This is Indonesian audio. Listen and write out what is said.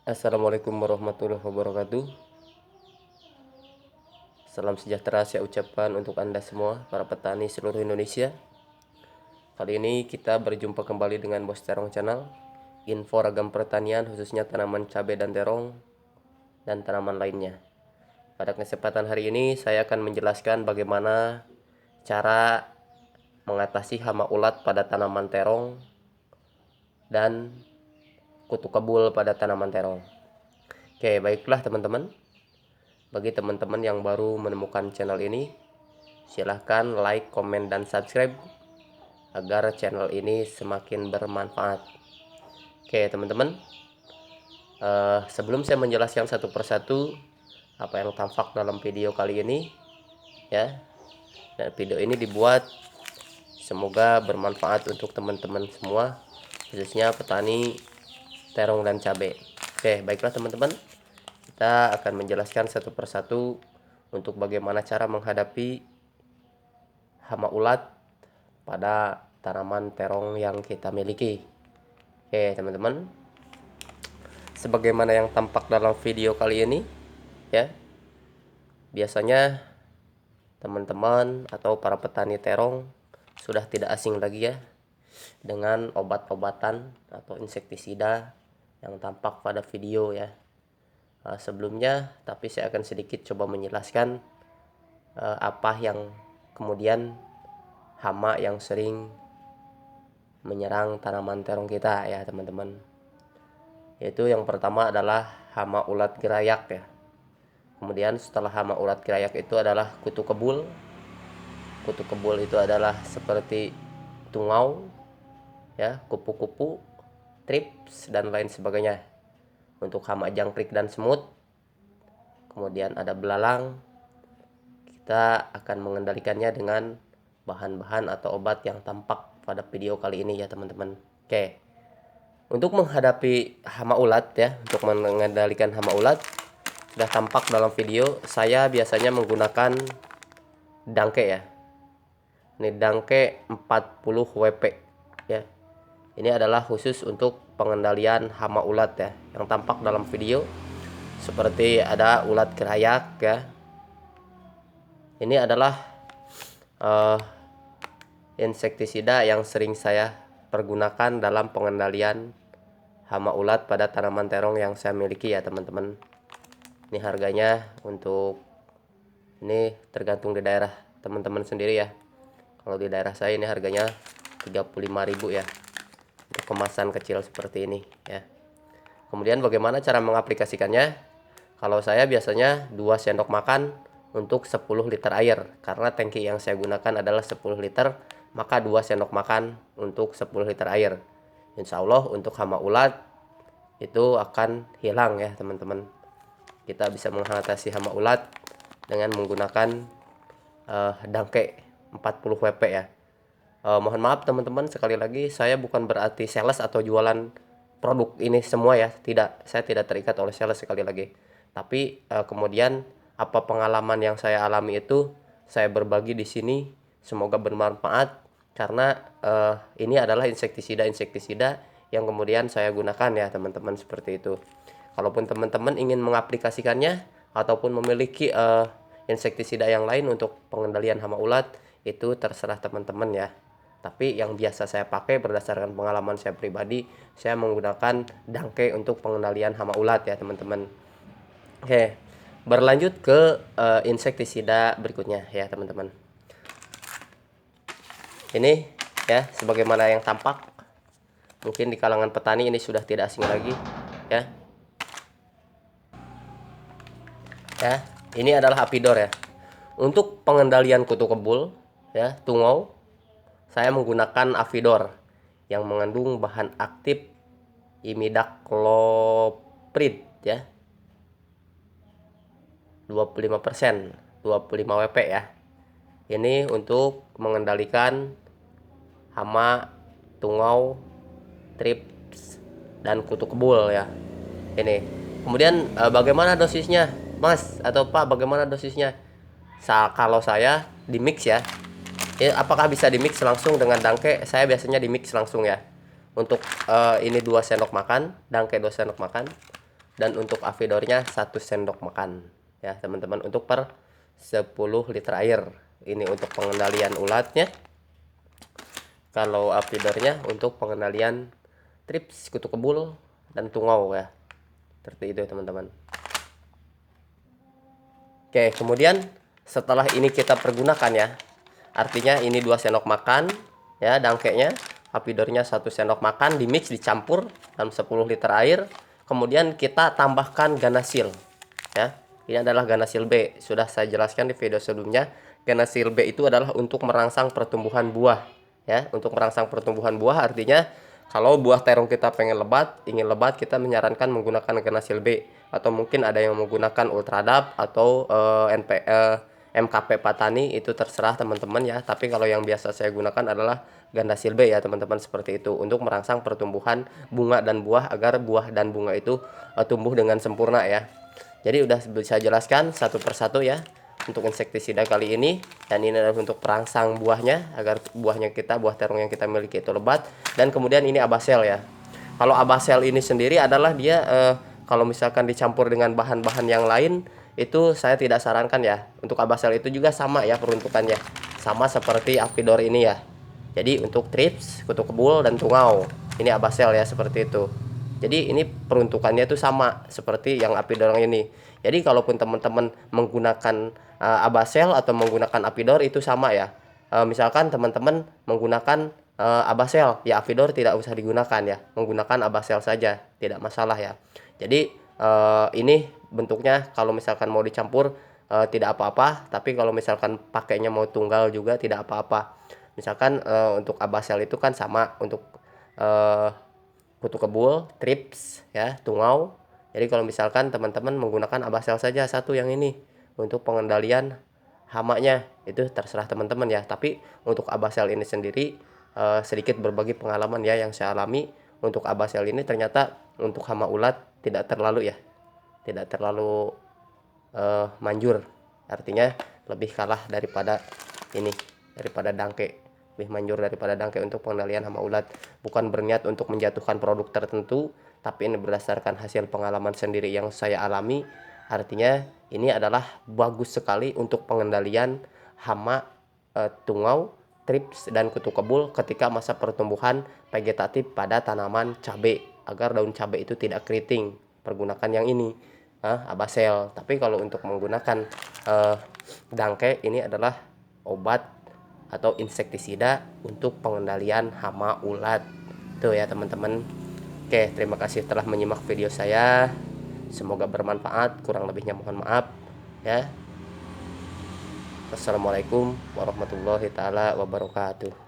Assalamualaikum warahmatullahi wabarakatuh. Salam sejahtera saya ucapkan untuk Anda semua, para petani seluruh Indonesia. Kali ini kita berjumpa kembali dengan Bos Terong Channel, info ragam pertanian khususnya tanaman cabai dan terong dan tanaman lainnya. Pada kesempatan hari ini saya akan menjelaskan bagaimana cara mengatasi hama ulat pada tanaman terong dan kutu kebul pada tanaman terong. Oke, baiklah teman-teman. Bagi teman-teman yang baru menemukan channel ini, silahkan like, komen, dan subscribe agar channel ini semakin bermanfaat. Oke teman-teman, sebelum saya menjelaskan satu persatu apa yang tampak dalam video kali ini, ya, dan video ini dibuat semoga bermanfaat untuk teman-teman semua, khususnya petani terong dan cabai. Oke, baiklah teman-teman, kita akan menjelaskan satu persatu untuk bagaimana cara menghadapi hama ulat pada tanaman terong yang kita miliki. Oke teman-teman, sebagaimana yang tampak dalam video kali ini, ya, biasanya teman-teman atau para petani terong sudah tidak asing lagi ya dengan obat-obatan atau insektisida yang tampak pada video ya. Sebelumnya, tapi saya akan sedikit coba menjelaskan apa yang kemudian hama yang sering menyerang tanaman terong kita ya teman-teman. Yaitu yang pertama adalah hama ulat gerayak ya. Kemudian setelah hama ulat gerayak itu adalah kutu kebul. Kutu kebul itu adalah seperti tungau ya, kupu-kupu, trips dan lain sebagainya. Untuk hama jangkrik dan semut, kemudian ada belalang. Kita akan mengendalikannya dengan bahan-bahan atau obat yang tampak pada video kali ini ya teman-teman. Oke, untuk menghadapi hama ulat ya, untuk mengendalikan hama ulat, sudah tampak dalam video, saya biasanya menggunakan dangke ya. Ini dangke 40 WP ya. Ini adalah khusus untuk pengendalian hama ulat ya, yang tampak dalam video seperti ada ulat gerayak ya. Ini adalah insektisida yang sering saya pergunakan dalam pengendalian hama ulat pada tanaman terong yang saya miliki ya teman-teman. Ini harganya untuk ini tergantung di daerah teman-teman sendiri ya. Kalau di daerah saya ini harganya 35.000 ya. Untuk kemasan kecil seperti ini ya. Kemudian bagaimana cara mengaplikasikannya? Kalau saya biasanya 2 sendok makan untuk 10 liter air. Karena tangki yang saya gunakan adalah 10 liter, maka 2 sendok makan untuk 10 liter air. Insya Allah untuk hama ulat itu akan hilang ya teman-teman. Kita bisa mengatasi hama ulat dengan menggunakan dangke 40 WP ya. Mohon maaf teman-teman, sekali lagi saya bukan berarti sales atau jualan produk ini semua ya, tidak, saya tidak terikat oleh sales sekali lagi. Tapi kemudian apa pengalaman yang saya alami itu saya berbagi di sini, semoga bermanfaat karena ini adalah insektisida yang kemudian saya gunakan ya teman-teman, seperti itu. Kalaupun teman-teman ingin mengaplikasikannya ataupun memiliki insektisida yang lain untuk pengendalian hama ulat, itu terserah teman-teman ya. Tapi yang biasa saya pakai berdasarkan pengalaman saya pribadi, saya menggunakan dangke untuk pengendalian hama ulat ya teman-teman. Oke, berlanjut ke insektisida berikutnya ya teman-teman. Ini ya, sebagaimana yang tampak, mungkin di kalangan petani ini sudah tidak asing lagi ya. Ya, ini adalah apidor ya. Untuk pengendalian kutu kebul ya, tungau, saya menggunakan Avidor yang mengandung bahan aktif imidacloprid ya. 25%, 25 WP ya. Ini untuk mengendalikan hama, tungau, trips dan kutu kebul ya. Ini. Kemudian bagaimana dosisnya, Mas atau Pak? Bagaimana dosisnya? Kalau saya di mix ya. Apakah bisa di mix langsung dengan dangke? Saya biasanya di mix langsung ya. Untuk ini 2 sendok makan, dangke 2 sendok makan. dan untuk avidornya 1 sendok makan ya teman-teman, untuk per 10 liter air. Ini untuk pengendalian ulatnya. Kalau avidornya untuk pengendalian trips, kutu kebul, dan tungau ya, seperti itu teman-teman. Oke, kemudian setelah ini kita pergunakan ya, artinya ini 2 sendok makan ya dangkenya, avidornya 1 sendok makan, dimix, dicampur dalam 10 liter air. Kemudian kita tambahkan ganasil ya. Ini adalah ganasil B, sudah saya jelaskan di video sebelumnya. Ganasil B itu adalah untuk merangsang pertumbuhan buah ya, untuk merangsang pertumbuhan buah. Artinya kalau buah terong kita pengen lebat, ingin lebat, kita menyarankan menggunakan ganasil B, atau mungkin ada yang menggunakan Ultradap atau MKP Patani, itu terserah teman-teman ya. Tapi kalau yang biasa saya gunakan adalah ganasil B ya teman-teman, seperti itu, untuk merangsang pertumbuhan bunga dan buah agar buah dan bunga itu tumbuh dengan sempurna ya. Jadi udah bisa jelaskan satu persatu ya untuk insektisida kali ini, dan ini adalah untuk perangsang buahnya agar buahnya kita, buah terong yang kita miliki itu lebat. Dan kemudian ini Abasel ya. Kalau Abasel ini sendiri adalah dia kalau misalkan dicampur dengan bahan-bahan yang lain itu saya tidak sarankan ya. Untuk Abasel itu juga sama ya peruntukannya, sama seperti Avidor ini ya. Jadi untuk trips, kutu kebul, dan tungau ini Abasel ya, seperti itu. Jadi ini peruntukannya itu sama seperti yang Avidor ini. Jadi kalaupun teman-teman menggunakan Abasel atau menggunakan Avidor itu sama ya. Misalkan teman-teman menggunakan Abasel, ya Avidor tidak usah digunakan ya. Menggunakan Abasel saja, tidak masalah ya. Jadi ini bentuknya kalau misalkan mau dicampur tidak apa-apa, tapi kalau misalkan pakainya mau tunggal juga tidak apa-apa. Misalkan untuk Abasel itu kan sama untuk kutu kebul, trips ya, tungau. Jadi kalau misalkan teman-teman menggunakan Abasel saja satu yang ini untuk pengendalian hamanya, itu terserah teman-teman ya. Tapi untuk Abasel ini sendiri sedikit berbagi pengalaman ya yang saya alami. Untuk Abasel ini ternyata untuk hama ulat tidak terlalu ya, tidak terlalu manjur. Artinya lebih kalah daripada ini, daripada dangke, lebih manjur daripada dangke untuk pengendalian hama ulat. Bukan berniat untuk menjatuhkan produk tertentu, tapi ini berdasarkan hasil pengalaman sendiri yang saya alami. Artinya ini adalah bagus sekali untuk pengendalian hama tungau, trips, dan kutu kebul ketika masa pertumbuhan vegetatif pada tanaman cabai, agar daun cabai itu tidak keriting. Pergunakan yang ini Abasel. Tapi kalau untuk menggunakan dangke, ini adalah obat atau insektisida untuk pengendalian hama ulat. Tuh ya teman-teman. Oke, terima kasih telah menyimak video saya. Semoga bermanfaat, kurang lebihnya mohon maaf ya. Wassalamualaikum warahmatullahi taala wabarakatuh.